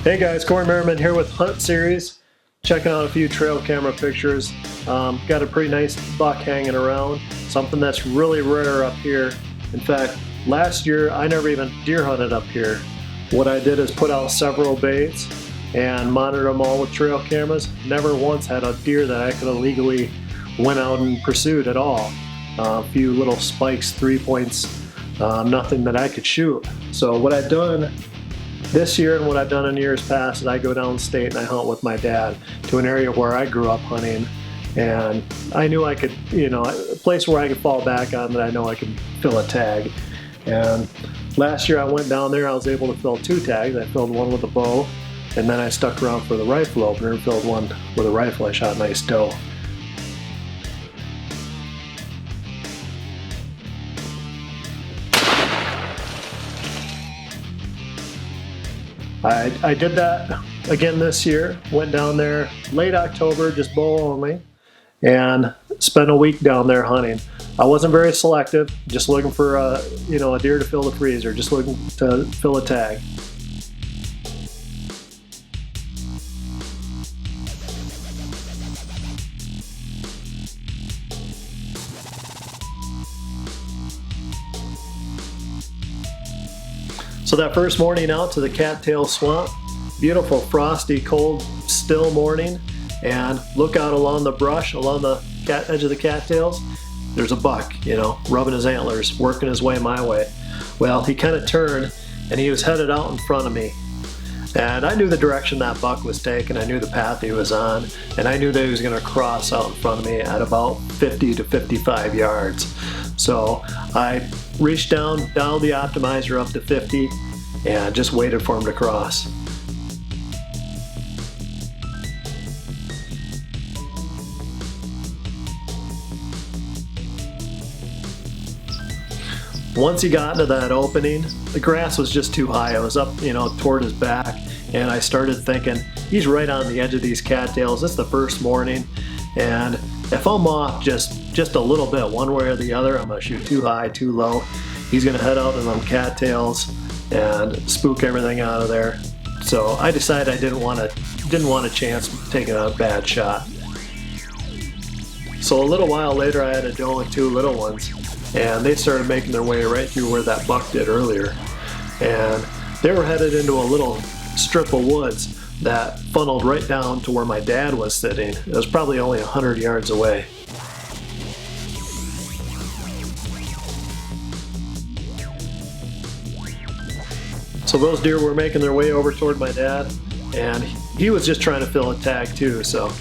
Hey guys, Cory Merryman here with Hunt Series. Checking out a few trail camera pictures. Got a pretty nice buck hanging around. Something that's really rare up here. In fact, last year I never even deer hunted up here. What I did is put out several baits and monitor them all with trail cameras. Never once had a deer that I could have legally went out and pursued at all. A few little spikes, 3 points, nothing that I could shoot. So what I've done this year and what I've done in years past is I go downstate and I hunt with my dad to an area where I grew up hunting, and I knew I could, a place where I could fall back on that I know I could fill a tag. And last year I went down there, I was able to fill 2 tags. I filled one with a bow, and then I stuck around for the rifle opener and filled one with a rifle. I shot a nice doe. I did that again this year. Went down there late October, just bow only, and spent a week down there hunting. I wasn't very selective, just looking for a deer to fill the freezer, just looking to fill a tag. So that first morning out to the Cattail Swamp, beautiful, frosty, cold, still morning, and look out along the brush, along the edge of the cattails. There's a buck, rubbing his antlers, working his way my way. Well, he kind of turned and he was headed out in front of me. And I knew the direction that buck was taking, I knew the path he was on, and I knew that he was going to cross out in front of me at about 50 to 55 yards. So I reached down, dialed the optimizer up to 50, and just waited for him to cross. Once he got into that opening, the grass was just too high. I was up, toward his back, and I started thinking, he's right on the edge of these cattails. It's the first morning, and if I'm off just a little bit, one way or the other, I'm gonna shoot too high, too low. He's gonna head out in them cattails and spook everything out of there. So I decided I didn't want a chance taking a bad shot. So a little while later, I had a doe and 2 little ones, and they started making their way right through where that buck did earlier. And they were headed into a little strip of woods that funneled right down to where my dad was sitting. It was probably only 100 yards away. So those deer were making their way over toward my dad, and he was just trying to fill a tag too, so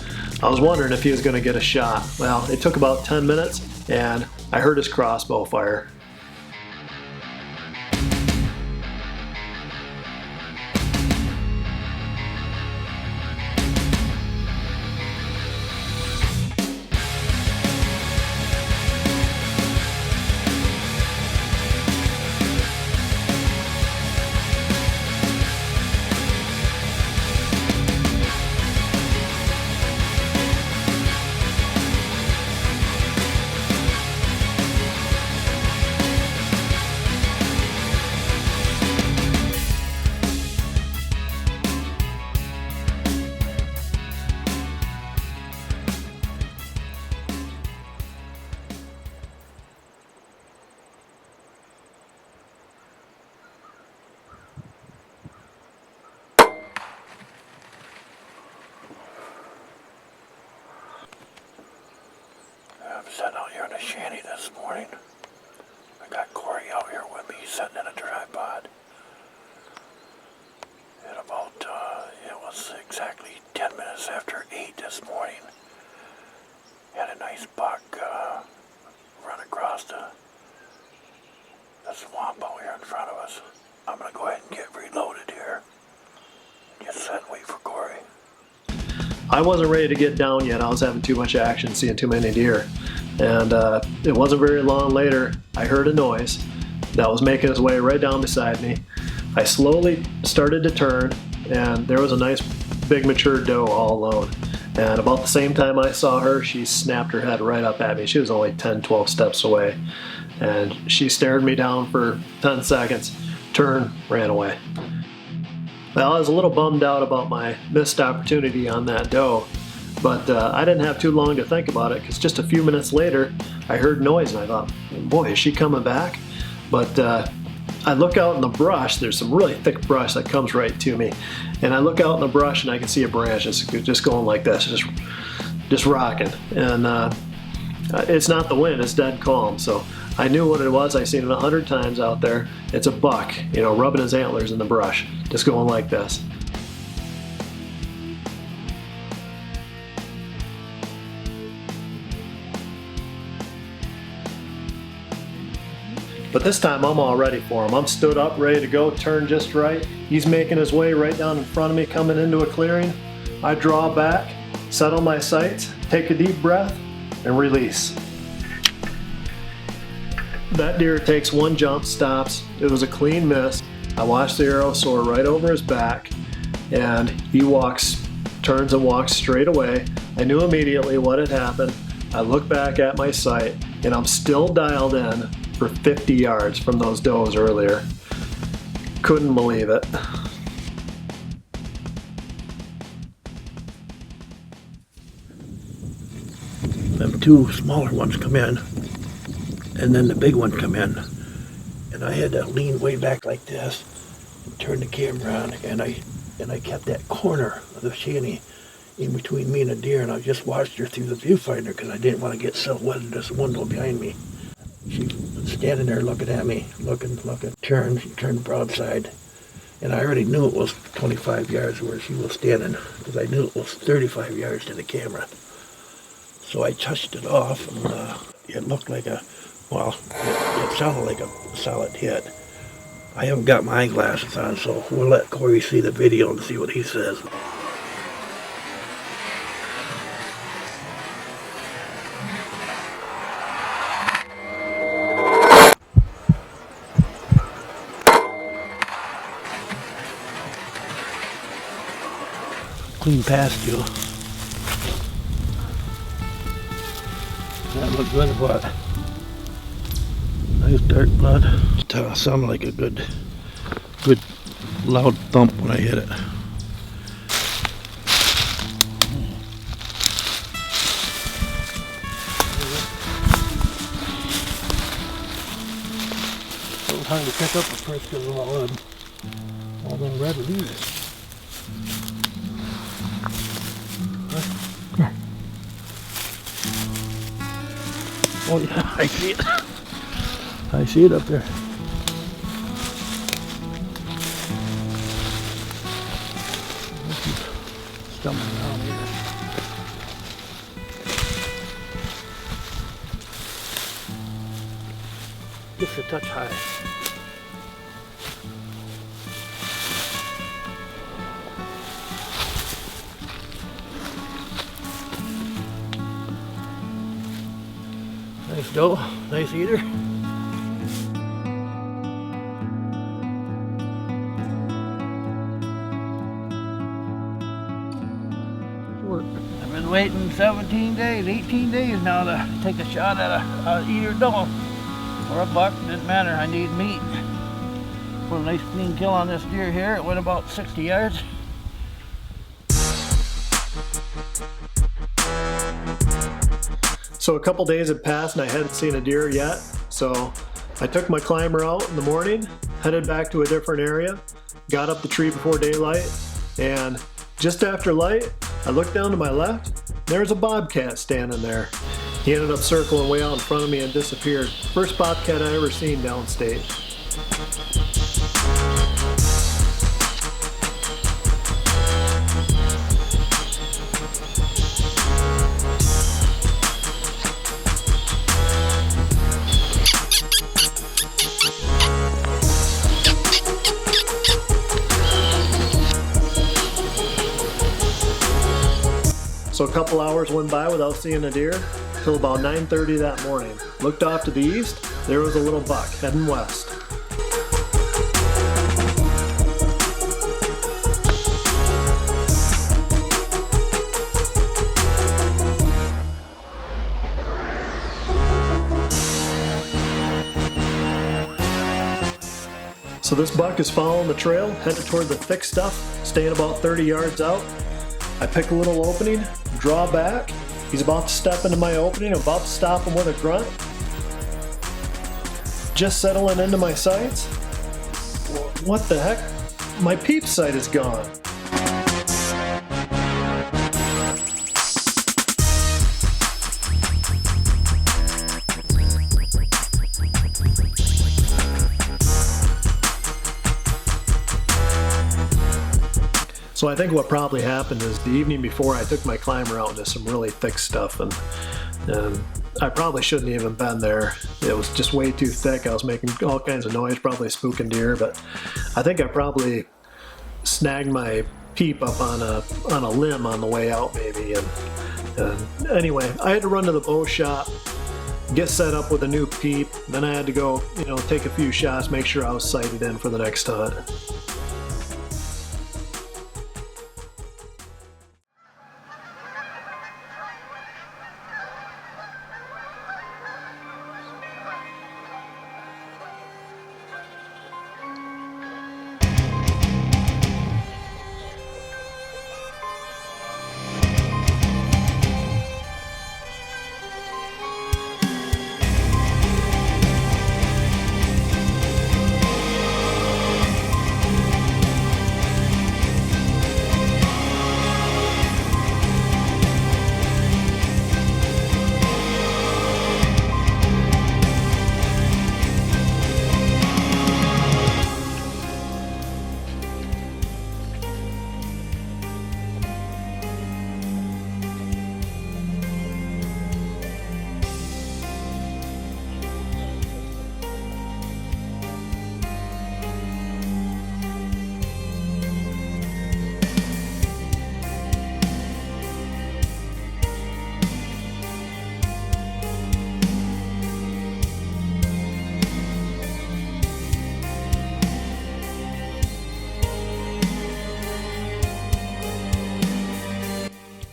I was wondering if he was going to get a shot. Well, it took about 10 minutes, and I heard his crossbow fire. I'm sitting out here in the shanty this morning. I got Cory out here with me, sitting in a tripod. At about, it was exactly 10 minutes after 8 this morning. Had a nice buck run across the swamp out here in front of us. I'm going to go ahead and get reloaded here. Just sit and wait for Cory. I wasn't ready to get down yet. I was having too much action, seeing too many deer. And it wasn't very long later, I heard a noise that was making its way right down beside me. I slowly started to turn, and there was a nice big mature doe all alone. And about the same time I saw her, she snapped her head right up at me. She was only 10-12 steps away. And she stared me down for 10 seconds, turned, ran away. Well, I was a little bummed out about my missed opportunity on that doe, but I didn't have too long to think about it because just a few minutes later I heard noise and I thought, boy, is she coming back? But I look out in the brush. There's some really thick brush that comes right to me, and I look out in the brush and I can see a branch just going like this, just rocking. And it's not the wind, it's dead calm. So I knew what it was. I've seen it 100 times out there. It's a buck, you know, rubbing his antlers in the brush, just going like this. But this time I'm all ready for him. I'm stood up, ready to go, turn just right. He's making his way right down in front of me, coming into a clearing. I draw back, settle my sights, take a deep breath, and release. That deer takes one jump, stops. It was a clean miss. I watched the arrow soar right over his back, and he turns and walks straight away. I knew immediately what had happened. I look back at my sight, and I'm still dialed in for 50 yards from those does earlier. Couldn't believe it. Them two smaller ones come in, and then the big one come in, and I had to lean way back like this and turn the camera on, and I kept that corner of the shanty in between me and the deer, and I just watched her through the viewfinder because I didn't want to get silhouetted in this window behind me. She was standing there looking at me, looking, turned broadside, and I already knew it was 25 yards where she was standing because I knew it was 35 yards to the camera. So I touched it off, and it looked like it sounded like a solid hit. I haven't got my eyeglasses on, so we'll let Cory see the video and see what he says. Clean past you. That looked good, but nice dark blood. It sounded like a good loud thump when I hit it. It was hard to pick up at first because of all them red leaves. Oh yeah, I see it. I see it up there. Stumbling around here. Just a touch high. Nice doe, nice eater. I've been waiting 17 days, 18 days now to take a shot at a eater doe or a buck. Didn't matter, I need meat. Put a nice clean kill on this deer here. It went about 60 yards. So a couple days had passed and I hadn't seen a deer yet, so I took my climber out in the morning, headed back to a different area, got up the tree before daylight, and just after light, I looked down to my left, there's a bobcat standing there. He ended up circling way out in front of me and disappeared. First bobcat I ever seen downstate. So a couple hours went by without seeing a deer, till about 9:30 that morning. Looked off to the east, there was a little buck heading west. So this buck is following the trail, headed toward the thick stuff, staying about 30 yards out. I pick a little opening, draw back. He's about to step into my opening. I'm about to stop him with a grunt. Just settling into my sights. What the heck? My peep sight is gone. So I think what probably happened is the evening before I took my climber out into some really thick stuff, and I probably shouldn't even been there. It was just way too thick. I was making all kinds of noise, probably spooking deer, but I think I probably snagged my peep up on a limb on the way out maybe. And anyway, I had to run to the bow shop, get set up with a new peep. Then I had to go, take a few shots, make sure I was sighted in for the next hunt.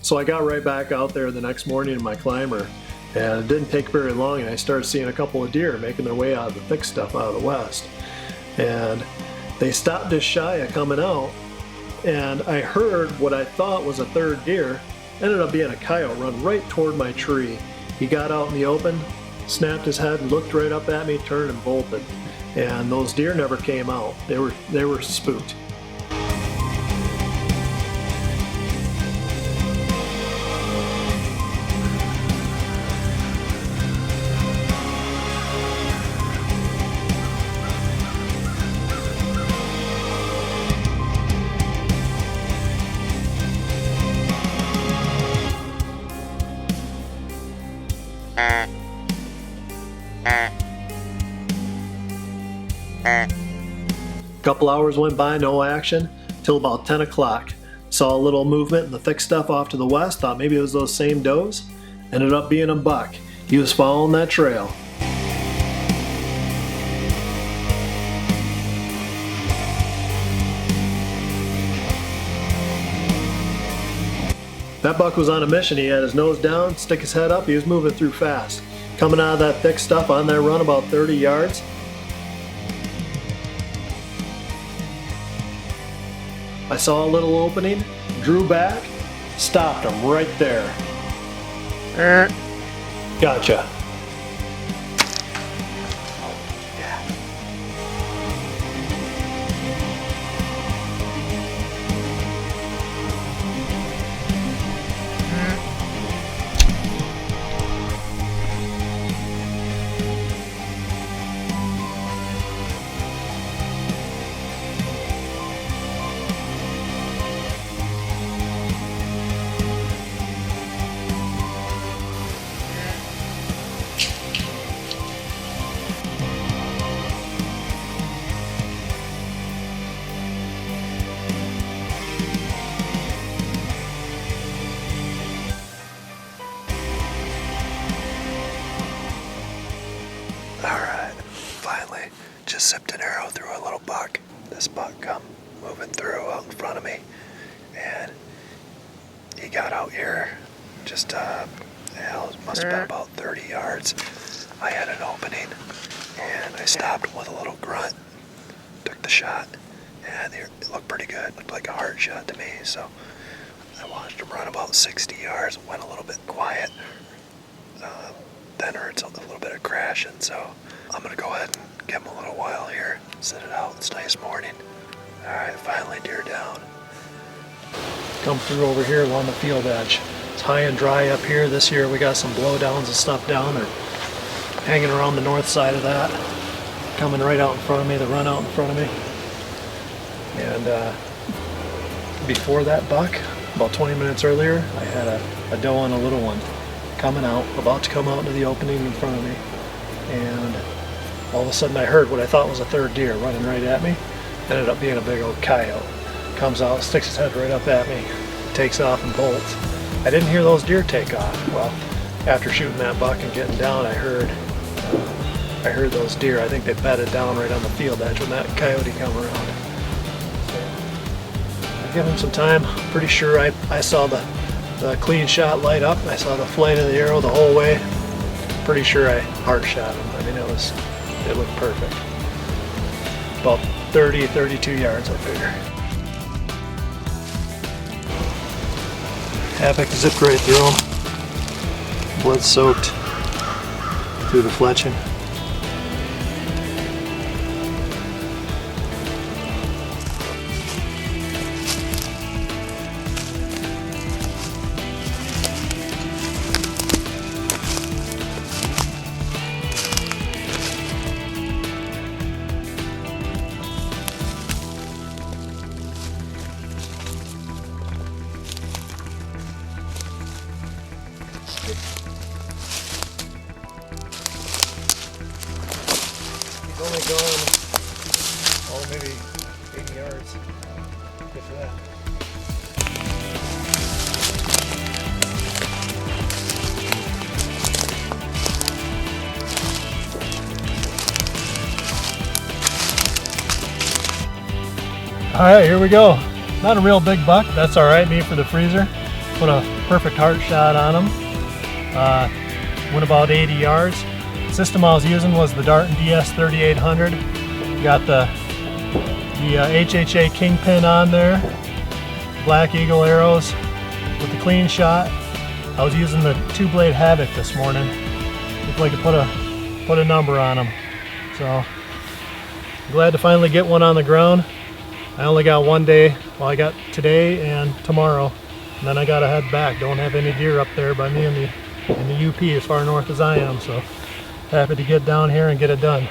So I got right back out there the next morning in my climber, and it didn't take very long, and I started seeing a couple of deer making their way out of the thick stuff out of the west. And they stopped just shy of coming out, and I heard what I thought was a third deer. Ended up being a coyote run right toward my tree. He got out in the open, snapped his head, looked right up at me, turned and bolted. And those deer never came out. They were spooked. Couple hours went by, no action, till about 10 o'clock. Saw a little movement in the thick stuff off to the west, thought maybe it was those same does. Ended up being a buck. He was following that trail. That buck was on a mission. He had his nose down, stick his head up, he was moving through fast. Coming out of that thick stuff on that run about 30 yards. I saw a little opening, drew back, stopped him right there. Gotcha. Alright, finally, just zipped an arrow through a little buck. This buck come moving through out in front of me, and he got out here just, it must have been about 30 yards. I had an opening, and I stopped him with a little grunt. took the shot, and it looked pretty good. It looked like a hard shot to me, so I watched him run about 60 yards, went a little bit quiet, then heard a little bit of crashing, so I'm going to go ahead and give him a little while here, set it out. It's a nice morning. Alright, finally deer down. Come through over here along the field edge. It's high and dry up here. This year we got some blowdowns and stuff down. They're hanging around the north side of that. Coming right out in front of me, the run out in front of me. And before that buck, about 20 minutes earlier, I had a doe and a little one coming out, about to come out into the opening in front of me. And all of a sudden I heard what I thought was a third deer running right at me. Ended up being a big old coyote. Comes out, sticks his head right up at me, takes off and bolts. I didn't hear those deer take off. Well, after shooting that buck and getting down, I heard those deer. I think they bedded down right on the field edge when that coyote come around. So I give him some time. Pretty sure I saw the clean shot light up. I saw the flight of the arrow the whole way. Pretty sure I hard shot him. I mean, it looked perfect. About 30, 32 yards, I figure. Havoc zipped right through him. Blood soaked through the fletching. He's only going, maybe 80 yards. Good for that. All right, here we go. Not a real big buck. That's all right, me for the freezer. Put a perfect heart shot on him. Went about 80 yards. System I was using was the Dart DS 3800. Got the HHA Kingpin on there. Black Eagle arrows with the clean shot. I was using the 2-blade Havoc this morning. Looked like I put a number on them. So glad to finally get one on the ground. I only got one day. Well, I got today and tomorrow, and then I gotta head back. Don't have any deer up there by me in the UP as far north as I am. So happy to get down here and get it done.